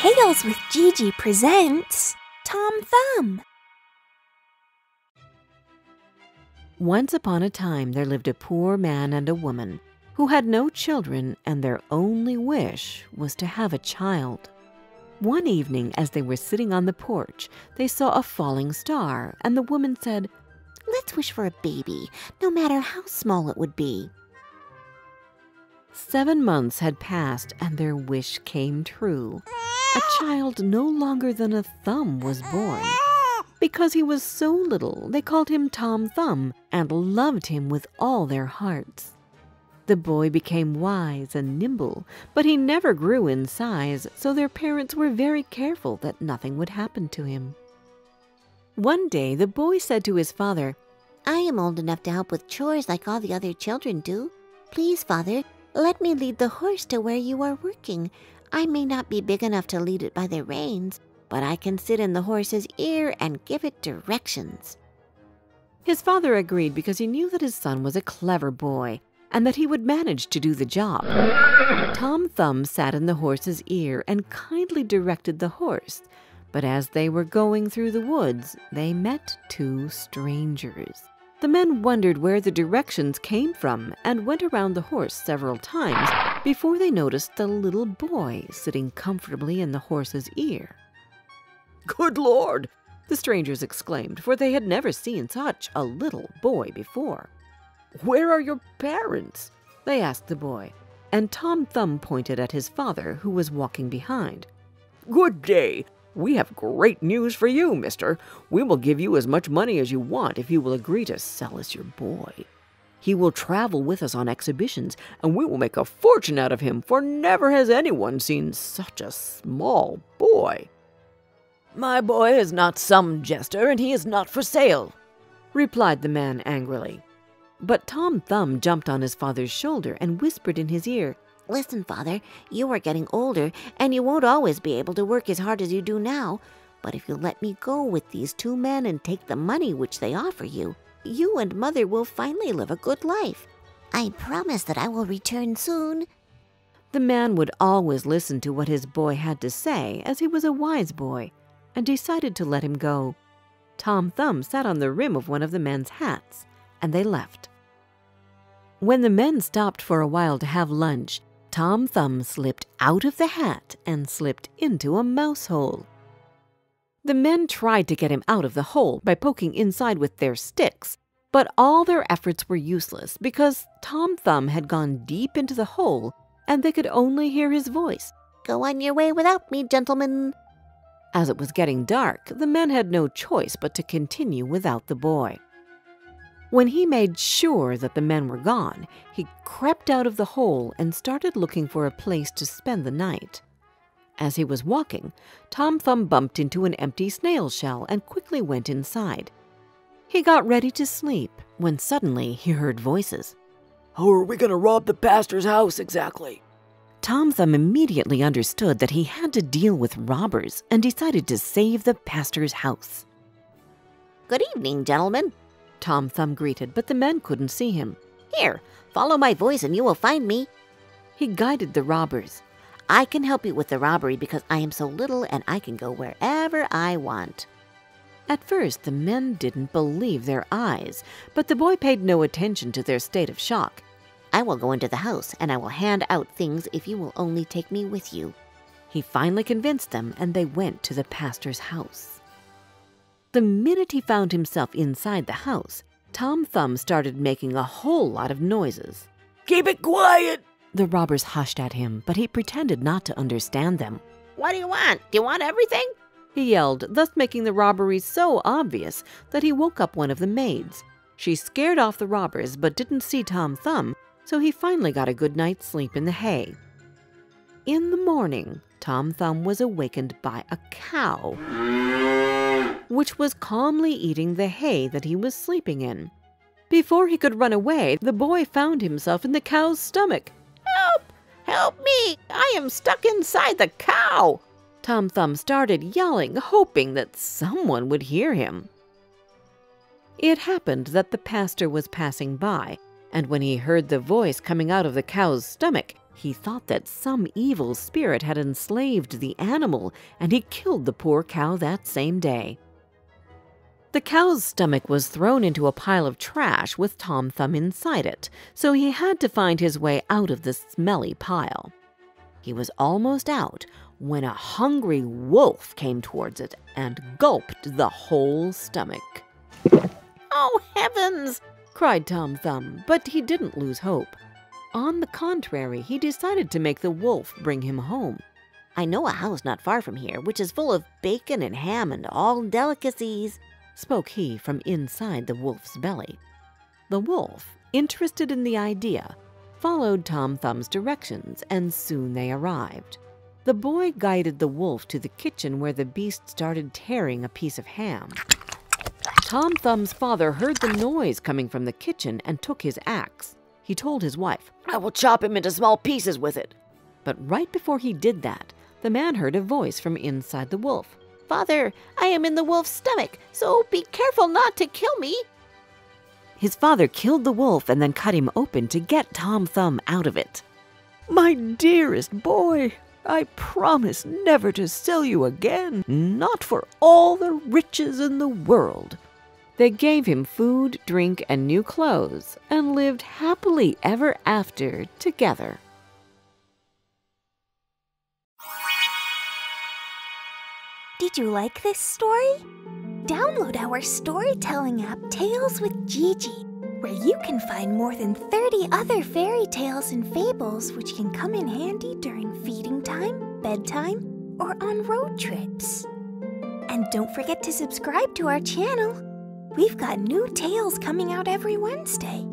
Tales with Gigi presents Tom Thumb. Once upon a time there lived a poor man and a woman who had no children, and their only wish was to have a child. One evening, as they were sitting on the porch, they saw a falling star, and the woman said, "Let's wish for a baby, no matter how small it would be." 7 months had passed, and their wish came true. A child no longer than a thumb was born. Because he was so little, they called him Tom Thumb and loved him with all their hearts. The boy became wise and nimble, but he never grew in size, so their parents were very careful that nothing would happen to him. One day, the boy said to his father, "I am old enough to help with chores like all the other children do. Please, Father, let me lead the horse to where you are working. I may not be big enough to lead it by the reins, but I can sit in the horse's ear and give it directions." His father agreed because he knew that his son was a clever boy and that he would manage to do the job. Tom Thumb sat in the horse's ear and kindly directed the horse, but as they were going through the woods, they met 2 strangers. The men wondered where the directions came from and went around the horse several times before they noticed the little boy sitting comfortably in the horse's ear. "Good Lord!" the strangers exclaimed, for they had never seen such a little boy before. "Where are your parents?" they asked the boy, and Tom Thumb pointed at his father, who was walking behind. "Good day! We have great news for you, mister. We will give you as much money as you want if you will agree to sell us your boy. He will travel with us on exhibitions, and we will make a fortune out of him, for never has anyone seen such a small boy." "My boy is not some jester, and he is not for sale," replied the man angrily. But Tom Thumb jumped on his father's shoulder and whispered in his ear, "Listen, Father, you are getting older, and you won't always be able to work as hard as you do now. But if you let me go with these 2 men and take the money which they offer you, you and Mother will finally live a good life. I promise that I will return soon." The man would always listen to what his boy had to say, as he was a wise boy, and decided to let him go. Tom Thumb sat on the rim of one of the men's hats, and they left. When the men stopped for a while to have lunch, Tom Thumb slipped out of the hat and slipped into a mouse hole. The men tried to get him out of the hole by poking inside with their sticks, but all their efforts were useless because Tom Thumb had gone deep into the hole and they could only hear his voice. "Go on your way without me, gentlemen." As it was getting dark, the men had no choice but to continue without the boy. When he made sure that the men were gone, he crept out of the hole and started looking for a place to spend the night. As he was walking, Tom Thumb bumped into an empty snail shell and quickly went inside. He got ready to sleep when suddenly he heard voices. "How are we going to rob the pastor's house exactly?" Tom Thumb immediately understood that he had to deal with robbers and decided to save the pastor's house. "Good evening, gentlemen," Tom Thumb greeted, but the men couldn't see him. "Here, follow my voice and you will find me." He guided the robbers. "I can help you with the robbery because I am so little and I can go wherever I want." At first, the men didn't believe their eyes, but the boy paid no attention to their state of shock. "I will go into the house and I will hand out things if you will only take me with you." He finally convinced them, and they went to the pastor's house. The minute he found himself inside the house, Tom Thumb started making a whole lot of noises. "Keep it quiet!" The robbers hushed at him, but he pretended not to understand them. "What do you want? Do you want everything?" He yelled, thus making the robbery so obvious that he woke up one of the maids. She scared off the robbers but didn't see Tom Thumb, so he finally got a good night's sleep in the hay. In the morning, Tom Thumb was awakened by a cow, which was calmly eating the hay that he was sleeping in. Before he could run away, the boy found himself in the cow's stomach. "Help! Help me! I am stuck inside the cow!" Tom Thumb started yelling, hoping that someone would hear him. It happened that the pastor was passing by, and when he heard the voice coming out of the cow's stomach, He thought that some evil spirit had enslaved the animal, and he killed the poor cow that same day. The cow's stomach was thrown into a pile of trash with Tom Thumb inside it, so he had to find his way out of the smelly pile. He was almost out when a hungry wolf came towards it and gulped the whole stomach. "Oh, heavens!" cried Tom Thumb, but he didn't lose hope. On the contrary, he decided to make the wolf bring him home. "I know a house not far from here, which is full of bacon and ham and all delicacies," spoke he from inside the wolf's belly. The wolf, interested in the idea, followed Tom Thumb's directions, and soon they arrived. The boy guided the wolf to the kitchen where the beast started tearing a piece of ham. Tom Thumb's father heard the noise coming from the kitchen and took his axe. He told his wife, I will chop him into small pieces with it. but right before he did that, the man heard a voice from inside the wolf. "Father, I am in the wolf's stomach, so be careful not to kill me." His father killed the wolf and then cut him open to get Tom Thumb out of it. My dearest boy, I promise never to sell you again, not for all the riches in the world. They gave him food, drink, and new clothes, and lived happily ever after together. Did you like this story? Download our storytelling app, Tales with Gigi, where you can find more than 30 other fairy tales and fables which can come in handy during feeding time, bedtime, or on road trips. And don't forget to subscribe to our channel. We've got new tales coming out every Wednesday.